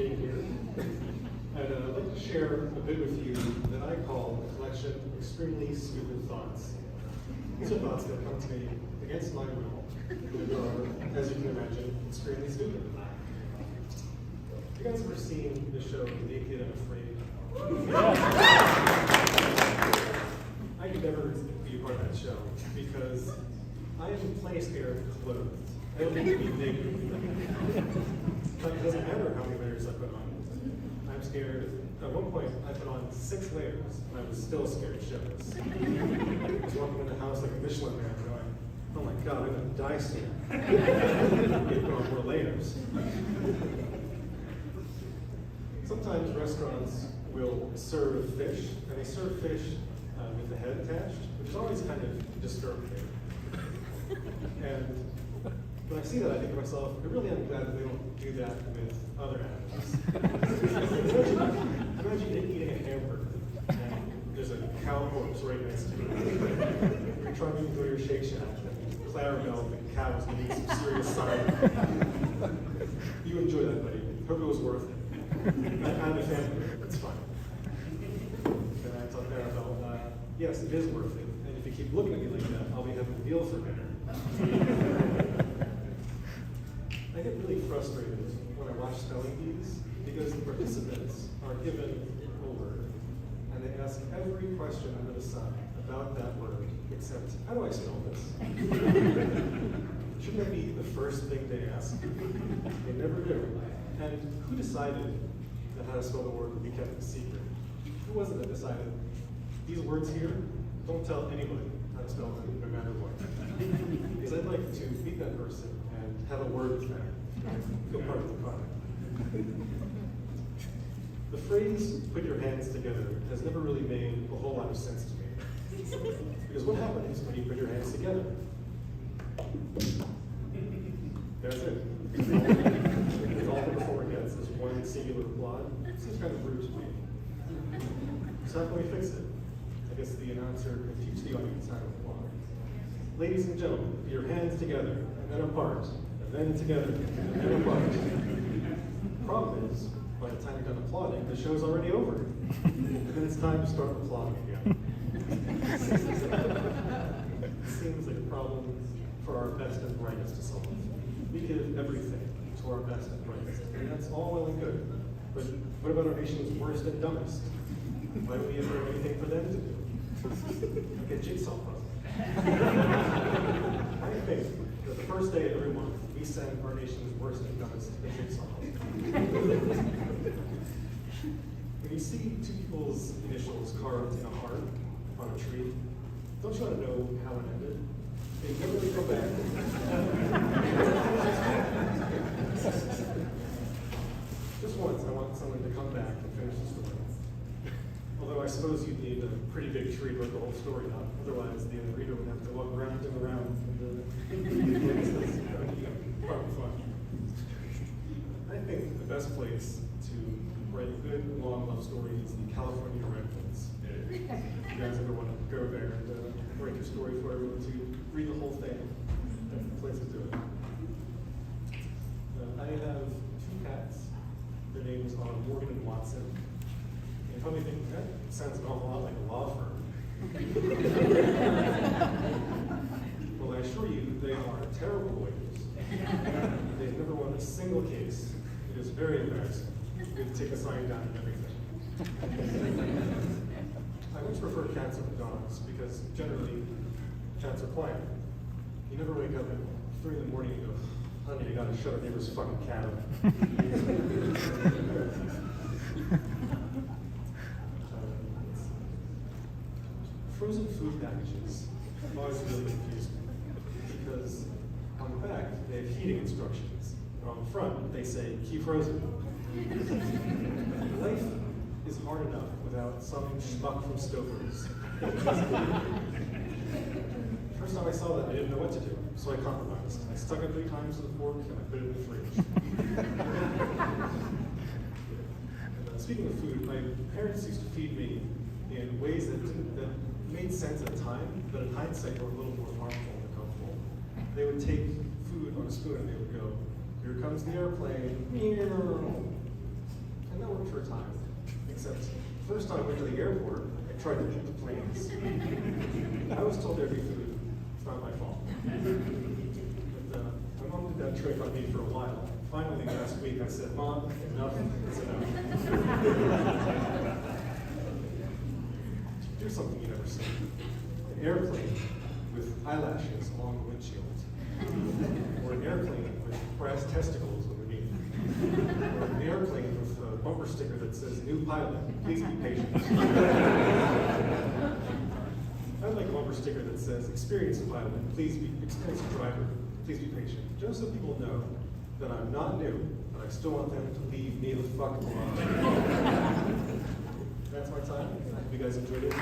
being here. I'd like to share a bit with you that I call a collection of extremely stupid thoughts. These are thoughts that come to me against my will, and are, as you can imagine, extremely stupid. You guys ever seen the show Naked and Afraid? I could never be a part of that show because I am plain scared clothed. I don't need to be naked. But it doesn't matter how many layers I put on. I'm scared. At one point, I put on 6 layers, and I was still scared shitless. I was walking in the house like a Michelin man, going, "Oh my God, I'm gonna die soon." You put on more layers. Sometimes restaurants will serve fish, and they serve fish with the head attached, which is always kind of disturbing. And when I see that, I think to myself, I really am glad that they don't do that with other animals. Imagine eating a hamburger, and there's a cow corpse right next to you. You're trying to enjoy your Shake Shack, and Clarabelle, the cow is going to need some serious sign. You enjoy that, buddy. Hope it was worth it. I'm a fan of it, it's fine. And I tell Clarabelle, yes, it is worth it. And if you keep looking at me like that, I'll be having a deal for dinner. I get really frustrated when I watch spelling bees because the participants are given a word and they ask every question under the sun about that word except, how do I spell this? Shouldn't that be the first thing they ask? They never do. And who decided that how to spell the word would be kept a secret? Who was it that decided these words here, don't tell anybody how to spell them no matter what? Because I'd like to meet that person and have a word with them, feel part of the product. The phrase, put your hands together, has never really made a whole lot of sense to me. Because what happens when you put your hands together? That's it. That's all the performer gets is one singular applaud. It seems kind of rude to me. So how can we fix it? I guess the announcer can teach the audience how to applaud. Ladies and gentlemen, put your hands together, and then apart, and then together, and then apart. The problem is, by the time you're done applauding, the show's already over. And then it's time to start applauding again. It seems like a problem for our best and brightest to solve. We give everything to our best and brightest, and that's all well and good. But what about our nation's worst and dumbest? Why don't we ever have anything for them to do? Like a jigsaw puzzle. I think that the first day of every month, we send our nation's worst and dumbest a jigsaw puzzle. When you see 2 people's initials carved in a heart on a tree, don't you want to know how it ended? They never really go back. Just once, I want someone to come back and finish the story. Although I suppose you'd need a pretty big tree to write the whole story up. Otherwise, the reader would have to walk round and around. Probably fun. I think the best place to write a good, long love story is the California Redwoods. If you guys ever want to go there and write your story for everyone to read the whole thing, that's the place to do it. I have 2 cats. Their names are Morgan and Watson. And you probably think, that sounds an awful lot like a law firm. Well, I assure you, they are terrible lawyers. They've never won a single case. It is very embarrassing. We have to take a sign down and everything. I much prefer cats over dogs because generally cats are quiet. You never wake up at 3 in the morning and go, honey, I gotta shut our neighbor's fucking cat up. Frozen food packages always really confuse me because on the back they have heating instructions, and on the front they say keep frozen. Life is hard enough without some schmuck from Stoker's. First time I saw that, I didn't know what to do, so I compromised. I stuck it 3 times with a fork and I put it in the fridge. Speaking of food, my parents used to feed me in ways that made sense at the time, but in hindsight were a little more harmful than helpful. They would take food on a spoon and they would go, here comes the airplane. airport, I tried to eat the planes. I was told there'd be food. It's not my fault. But my mom did that trick on me for a while. Finally, last week, I said, Mom, enough is enough. Do something you never seen. An airplane with eyelashes along the windshield. Or an airplane with brass testicles underneath. Or an airplane with a bumper sticker that says, new pilot, please be patient. I'd like a bumper sticker that says, experienced pilot, experienced driver, please be patient. Just so people know that I'm not new, but I still want them to leave me the fuck alone. That's my time. I hope you guys enjoyed it.